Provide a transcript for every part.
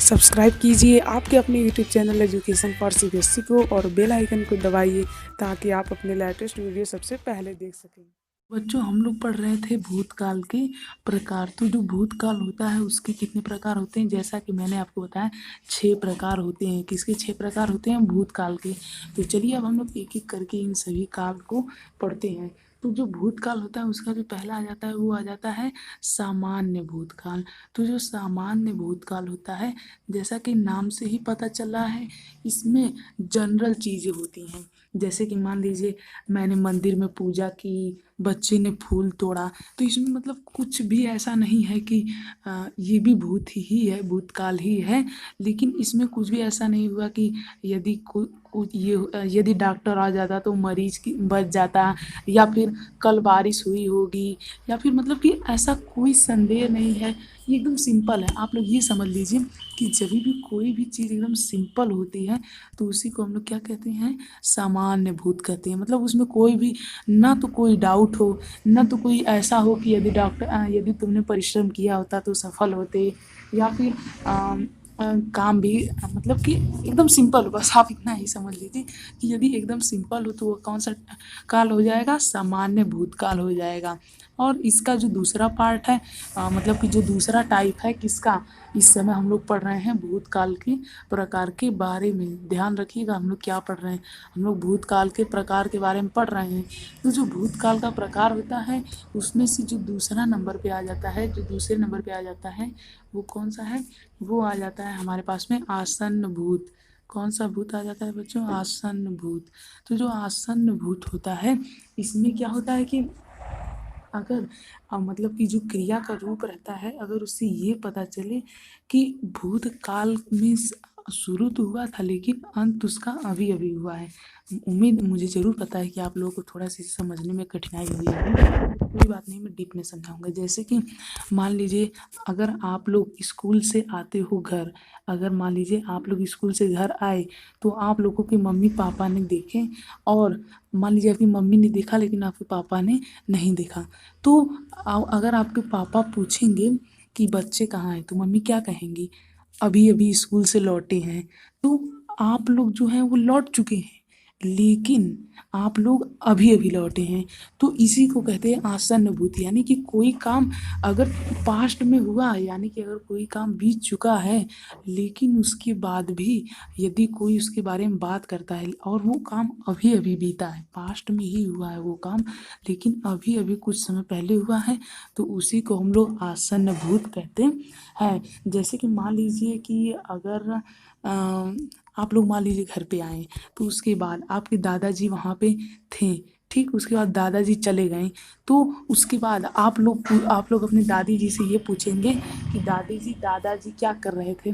Subscribe कीजिए आपके अपने YouTube channel education for CBSE को और बेल आइकन को दबाइए ताकि आप अपने लेटेस्ट वीडियो सबसे पहले देख सकें। बच्चों, हम लोग पढ़ रहे थे भूतकाल के प्रकार। तो जो भूतकाल होता है उसके कितने प्रकार होते हैं, जैसा कि मैंने आपको बताया 6 प्रकार होते हैं। किसके 6 प्रकार होते हैं? भूतकाल के। तो चलिए अब हम लोग एक एक करके इन सभी काल को पढ़ते हैं। तो जो भूतकाल होता है उसका जो पहला आ जाता है वो आ जाता है सामान्य भूतकाल। तो जो सामान्य भूतकाल होता है, जैसा कि नाम से ही पता चल रहा है, इसमें जनरल चीज़ें होती हैं। जैसे कि मान लीजिए मैंने मंदिर में पूजा की, बच्चे ने फूल तोड़ा, तो इसमें मतलब कुछ भी ऐसा नहीं है कि ये भी भूत ही है, भूतकाल ही है। लेकिन इसमें कुछ भी ऐसा नहीं हुआ कि यदि यदि डॉक्टर आ जाता तो मरीज की बच जाता, या फिर कल बारिश हुई होगी, या फिर मतलब कि ऐसा कोई संदेह नहीं है। ये एकदम सिंपल है। आप लोग ये समझ लीजिए कि जब भी कोई भी चीज़ एकदम सिंपल होती है तो उसी को हम लोग क्या कहते हैं? सामान्य भूत कहते हैं। मतलब उसमें कोई भी ना तो कोई डाउट हो, ना तो कोई ऐसा हो कि यदि तुमने परिश्रम किया होता तो सफल होते, या फिर काम भी मतलब कि एकदम सिंपल हो। बस आप इतना ही समझ लीजिए कि यदि एकदम सिंपल हो तो वो कौन सा काल हो जाएगा? सामान्य भूतकाल हो जाएगा। और इसका जो दूसरा पार्ट है, मतलब कि जो दूसरा टाइप है किसका, इस समय हम लोग पढ़ रहे हैं भूतकाल के प्रकार के बारे में। ध्यान रखिएगा हम लोग क्या पढ़ रहे हैं, हम लोग भूतकाल के प्रकार के बारे में पढ़ रहे हैं। तो जो भूतकाल का प्रकार होता है उसमें से जो दूसरा नंबर पे आ जाता है, जो दूसरे नंबर पे आ जाता है वो कौन सा है? वो आ जाता है हमारे पास में आसन्न भूत। कौन सा भूत आ जाता है बच्चों? आसन्न भूत। तो जो आसन्न भूत होता है इसमें क्या होता है कि अगर मतलब कि जो क्रिया का रूप रहता है, अगर उससे ये पता चले कि भूतकाल में शुरू तो हुआ था लेकिन अंत उसका अभी अभी हुआ है। उम्मीद मुझे ज़रूर पता है कि आप लोगों को थोड़ा सा समझने में कठिनाई हुई होगी, कोई बात नहीं, मैं डीप में समझाऊंगा। जैसे कि मान लीजिए अगर आप लोग स्कूल से आते हो घर, अगर मान लीजिए आप लोग स्कूल से घर आए तो आप लोगों के मम्मी पापा ने देखे, और मान लीजिए आपकी मम्मी ने देखा लेकिन आपके पापा ने नहीं देखा। तो अगर आपके पापा पूछेंगे कि बच्चे कहाँ हैं, तो मम्मी क्या कहेंगी? अभी अभी स्कूल से लौटे हैं। तो आप लोग जो हैं वो लौट चुके हैं, लेकिन आप लोग अभी अभी लौटे हैं। तो इसी को कहते हैं आसन्न भूत। यानी कि कोई काम अगर पास्ट में हुआ, यानी कि अगर कोई काम बीत चुका है लेकिन उसके बाद भी यदि कोई उसके बारे में बात करता है और वो काम अभी अभी बीता है, पास्ट में ही हुआ है वो काम, लेकिन अभी अभी कुछ समय पहले हुआ है, तो उसी को हम लोग आसन्न भूत कहते हैं। जैसे कि मान लीजिए कि अगर आप लोग मान लीजिए घर पे आए, तो उसके बाद आपके दादाजी वहाँ पे थे, ठीक, उसके बाद दादाजी चले गए, तो उसके बाद आप लोग अपने दादी जी से ये पूछेंगे कि दादी जी दादाजी क्या कर रहे थे,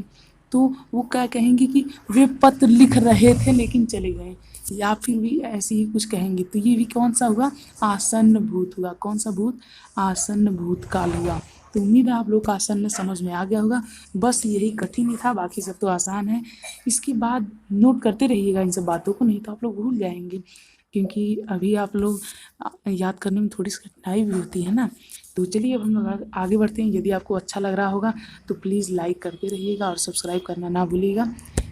तो वो क्या कहेंगे कि वे पत्र लिख रहे थे लेकिन चले गए, या फिर भी ऐसे ही कुछ कहेंगे। तो ये भी कौन सा हुआ? आसन्न भूत हुआ। कौन सा भूत? आसन्न भूतकाल हुआ। तो उम्मीद है आप लोग का आसन्न समझ में आ गया होगा। बस यही कठिन ही था, बाकी सब तो आसान है। इसके बाद नोट करते रहिएगा इन सब बातों को, नहीं तो आप लोग भूल जाएंगे, क्योंकि अभी आप लोग याद करने में थोड़ी सी कठिनाई भी होती है ना। तो चलिए अब हम लोग आगे बढ़ते हैं। यदि आपको अच्छा लग रहा होगा तो प्लीज़ लाइक करते रहिएगा और सब्सक्राइब करना ना भूलिएगा।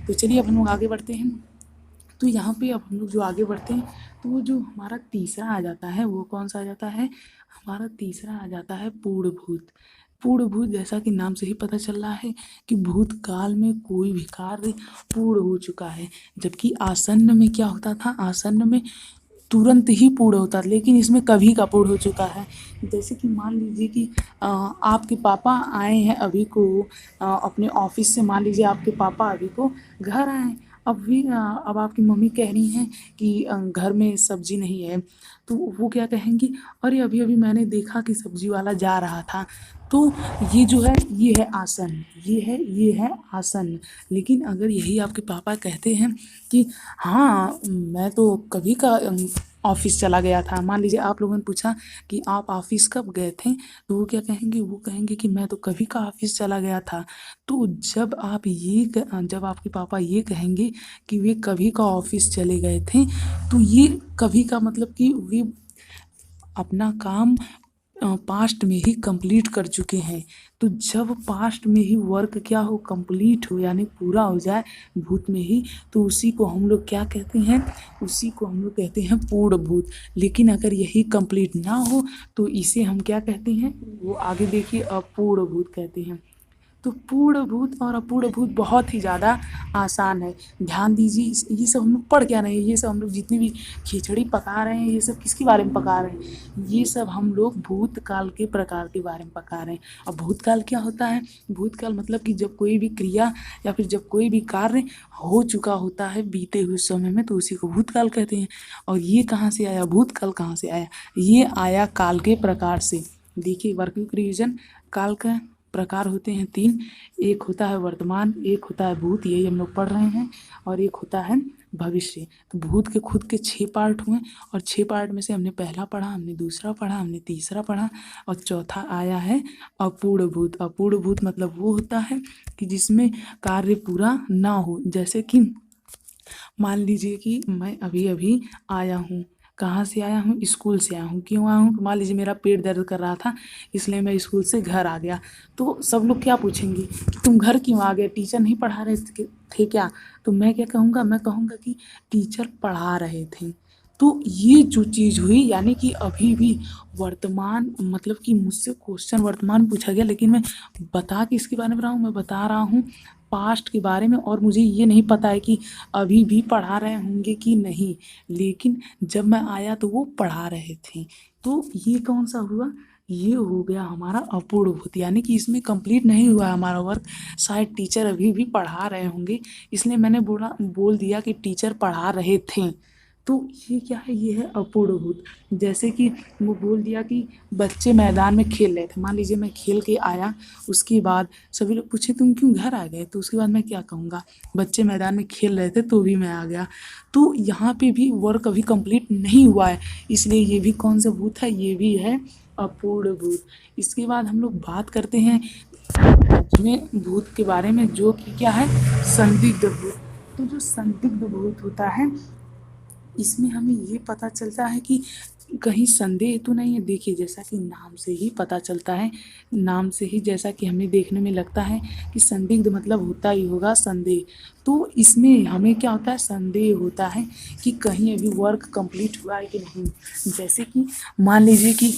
तो चलिए अब हम लोग आगे बढ़ते हैं। तो यहाँ पे अब हम लोग जो आगे बढ़ते हैं, तो वो जो हमारा तीसरा आ जाता है वो कौन सा आ जाता है? हमारा तीसरा आ जाता है पूर्ण भूत। पूर्ण भूत, जैसा कि नाम से ही पता चल रहा है कि भूतकाल में कोई भी कार्य पूर्ण हो चुका है, जबकि आसन्न में क्या होता था? आसन्न में तुरंत ही पूर्ण होता था, लेकिन इसमें कभी का पूर्ण हो चुका है। जैसे कि मान लीजिए कि आपके पापा आए हैं अभी को अपने ऑफिस से, मान लीजिए आपके पापा अभी को घर आए, अब आपकी मम्मी कह रही हैं कि घर में सब्जी नहीं है, तो वो क्या कहेंगी? अरे अभी अभी मैंने देखा कि सब्जी वाला जा रहा था। तो ये जो है ये है आसन, ये है आसन। लेकिन अगर यही आपके पापा कहते हैं कि हाँ मैं तो कभी का ऑफिस चला गया था, मान लीजिए आप लोगों ने पूछा कि आप ऑफिस कब गए थे, तो वो क्या कहेंगे? वो कहेंगे कि मैं तो कभी का ऑफिस चला गया था। तो जब आपके पापा ये कहेंगे कि वे कभी का ऑफिस चले गए थे, तो ये कभी का मतलब कि वे अपना काम पास्ट में ही कंप्लीट कर चुके हैं। तो जब पास्ट में ही वर्क क्या हो, कंप्लीट हो, यानी पूरा हो जाए भूत में ही, तो उसी को हम लोग क्या कहते हैं, उसी को हम लोग कहते हैं पूर्ण भूत। लेकिन अगर यही कंप्लीट ना हो तो इसे हम क्या कहते हैं, वो आगे देखिए अपूर्ण भूत कहते हैं। तो पूर्ण भूत और अपूर्ण भूत बहुत ही ज़्यादा आसान है। ध्यान दीजिए, ये सब हम लोग पढ़ क्या रहे हैं, ये सब हम लोग जितनी भी खिचड़ी पका रहे हैं, ये सब किसके बारे में पका रहे हैं, ये सब हम लोग भूतकाल के प्रकार के बारे में पका रहे हैं। अब भूतकाल क्या होता है, भूतकाल मतलब कि जब कोई भी क्रिया या फिर जब कोई भी कार्य हो चुका होता है बीते हुए समय में, तो उसी को भूतकाल कहते हैं। और ये कहाँ से आया, भूतकाल कहाँ से आया, ये आया काल के प्रकार से। देखिए वर्किंग रिवीजन, काल का प्रकार होते हैं 3। एक होता है वर्तमान, एक होता है भूत, यही हम लोग पढ़ रहे हैं, और एक होता है भविष्य। तो भूत के खुद के 6 पार्ट हुए, और 6 पार्ट में से हमने पहला पढ़ा, हमने दूसरा पढ़ा, हमने तीसरा पढ़ा, और चौथा आया है अपूर्ण भूत। अपूर्ण भूत मतलब वो होता है कि जिसमें कार्य पूरा ना हो। जैसे कि मान लीजिए कि मैं अभी अभी आया हूँ, कहाँ से आया हूँ, स्कूल से आया हूँ। क्यों आया हूँ, मान लीजिए मेरा पेट दर्द कर रहा था, इसलिए मैं स्कूल से घर आ गया। तो सब लोग क्या पूछेंगे कि तुम घर क्यों आ गए, टीचर नहीं पढ़ा रहे थे क्या। तो मैं क्या कहूँगा, मैं कहूँगा कि टीचर पढ़ा रहे थे। तो ये जो चीज़ हुई, यानी कि अभी भी वर्तमान, मतलब कि मुझसे क्वेश्चन वर्तमान पूछा गया, लेकिन मैं बता किसके बारे में रहा हूँ, मैं बता रहा हूँ पास्ट के बारे में। और मुझे ये नहीं पता है कि अभी भी पढ़ा रहे होंगे कि नहीं, लेकिन जब मैं आया तो वो पढ़ा रहे थे। तो ये कौन सा हुआ, ये हो गया हमारा अपूर्ण भूत, यानी कि इसमें कंप्लीट नहीं हुआ है हमारा वर्क, शायद टीचर अभी भी पढ़ा रहे होंगे, इसलिए मैंने बोल दिया कि टीचर पढ़ा रहे थे। तो ये क्या है, ये है अपूर्ण भूत। जैसे कि वो बोल दिया कि बच्चे मैदान में खेल रहे थे, मान लीजिए मैं खेल के आया, उसके बाद सभी लोग पूछे तुम क्यों घर आ गए, तो उसके बाद मैं क्या कहूँगा, बच्चे मैदान में खेल रहे थे तो भी मैं आ गया। तो यहाँ पे भी वर्क अभी कंप्लीट नहीं हुआ है, इसलिए ये भी कौन सा भूत है, ये भी है अपूर्ण भूत। इसके बाद हम लोग बात करते हैं में भूत के बारे में, जो कि क्या है, संदिग्ध भूत। तो जो संदिग्ध भूत होता है, इसमें हमें ये पता चलता है कि कहीं संदेह तो नहीं है। देखिए जैसा कि नाम से ही पता चलता है, नाम से ही जैसा कि हमें देखने में लगता है कि संदिग्ध मतलब होता ही होगा संदेह। तो इसमें हमें क्या होता है, संदेह होता है कि कहीं अभी वर्क कंप्लीट हुआ है कि नहीं। जैसे कि मान लीजिए कि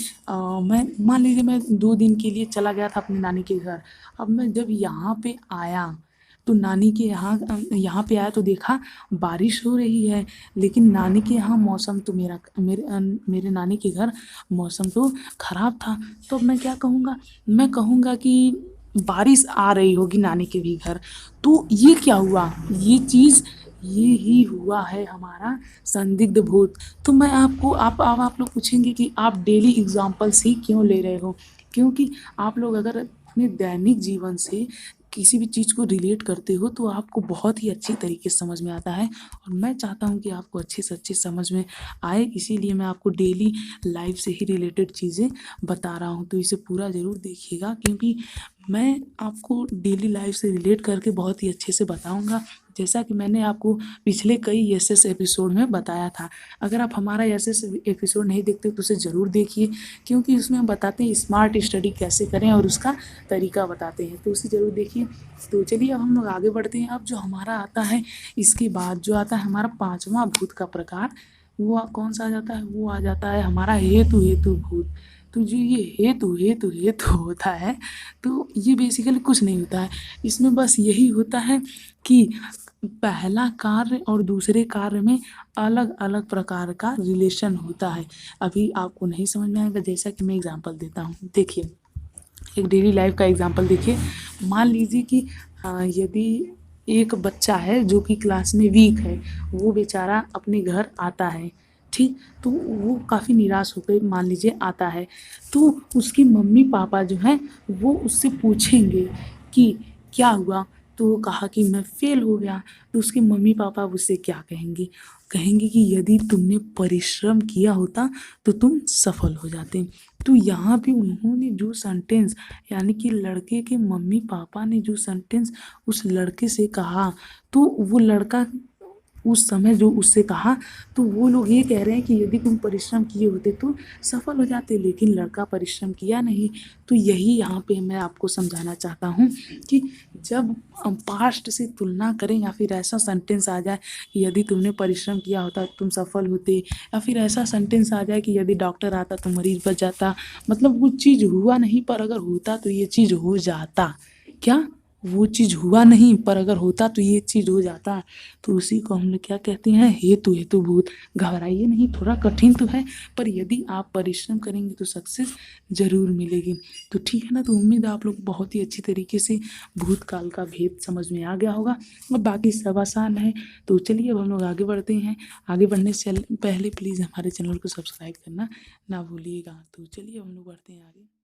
मैं 2 दिन के लिए चला गया था अपनी नानी के घर। अब मैं जब यहाँ पे आया, तो नानी के यहाँ पे आया तो देखा बारिश हो रही है, लेकिन नानी के यहाँ मौसम तो मेरे नानी के घर मौसम तो ख़राब था। तो अब मैं क्या कहूँगा, मैं कहूँगा कि बारिश आ रही होगी नानी के भी घर। तो ये क्या हुआ, ये चीज़, ये ही हुआ है हमारा संदिग्ध भूत। तो मैं आपको आप लोग पूछेंगे कि आप डेली एग्जाम्पल्स ही क्यों ले रहे हो, क्योंकि आप लोग अगर अपने दैनिक जीवन से किसी भी चीज़ को रिलेट करते हो तो आपको बहुत ही अच्छी तरीके से समझ में आता है। और मैं चाहता हूँ कि आपको अच्छे से अच्छे समझ में आए, इसीलिए मैं आपको डेली लाइफ से ही रिलेटेड चीज़ें बता रहा हूँ। तो इसे पूरा ज़रूर देखिएगा, क्योंकि मैं आपको डेली लाइफ से रिलेट करके बहुत ही अच्छे से बताऊँगा, जैसा कि मैंने आपको पिछले कई एसएस एपिसोड में बताया था। अगर आप हमारा एसएस एपिसोड नहीं देखते तो उसे ज़रूर देखिए, क्योंकि उसमें हम बताते हैं स्मार्ट स्टडी कैसे करें और उसका तरीका बताते हैं, तो उसे ज़रूर देखिए। तो चलिए अब हम लोग आगे बढ़ते हैं। अब जो हमारा आता है, इसके बाद जो आता है हमारा 5वां भूत का प्रकार, वो कौन सा आ जाता है, वो आ जाता है हमारा हेतु हेतु भूत। तो जो ये हेतु हेतु हेतु होता है, तो ये बेसिकली कुछ नहीं होता है, इसमें बस यही होता है कि पहला कार्य और दूसरे कार्य में अलग अलग प्रकार का रिलेशन होता है। अभी आपको नहीं समझ में आएगा, जैसा कि मैं एग्जांपल देता हूँ। देखिए एक डेली लाइफ का एग्जांपल देखिए, मान लीजिए कि यदि एक बच्चा है जो कि क्लास में वीक है, वो बेचारा अपने घर आता है, ठीक, तो वो काफ़ी निराश होकर मान लीजिए आता है। तो उसकी मम्मी पापा जो हैं वो उससे पूछेंगे कि क्या हुआ, तो वो कहा कि मैं फेल हो गया। तो उसके मम्मी पापा उससे क्या कहेंगे, कहेंगे कि यदि तुमने परिश्रम किया होता तो तुम सफल हो जाते। तो यहाँ पे उन्होंने जो सेंटेंस, यानी कि लड़के के मम्मी पापा ने जो सेंटेंस उस लड़के से कहा, तो वो लड़का उस समय जो उससे कहा, तो वो लोग ये कह रहे हैं कि यदि तुम परिश्रम किए होते तो सफल हो जाते, लेकिन लड़का परिश्रम किया नहीं। तो यही यहाँ पे मैं आपको समझाना चाहता हूँ कि जब हम पास्ट से तुलना करें या फिर ऐसा सेंटेंस आ जाए कि यदि तुमने परिश्रम किया होता तो तुम सफल होते, या फिर ऐसा सेंटेंस आ जाए कि यदि डॉक्टर आता तो मरीज बच जाता, मतलब वो चीज़ हुआ नहीं पर अगर होता तो ये चीज़ हो जाता। क्या? वो चीज़ हुआ नहीं पर अगर होता तो ये चीज़ हो जाता। तो उसी को हम लोग क्या कहते हैं, हेतु हेतुभूत। घबराइए नहीं, थोड़ा कठिन तो है, पर यदि आप परिश्रम करेंगे तो सक्सेस ज़रूर मिलेगी। तो ठीक है ना, तो उम्मीद है आप लोग बहुत ही अच्छी तरीके से भूतकाल का भेद समझ में आ गया होगा, और बाकी सब आसान है। तो चलिए अब हम लोग आगे बढ़ते हैं। आगे बढ़ने से पहले प्लीज़ हमारे चैनल को सब्सक्राइब करना ना भूलिएगा। तो चलिए हम लोग बढ़ते हैं आगे।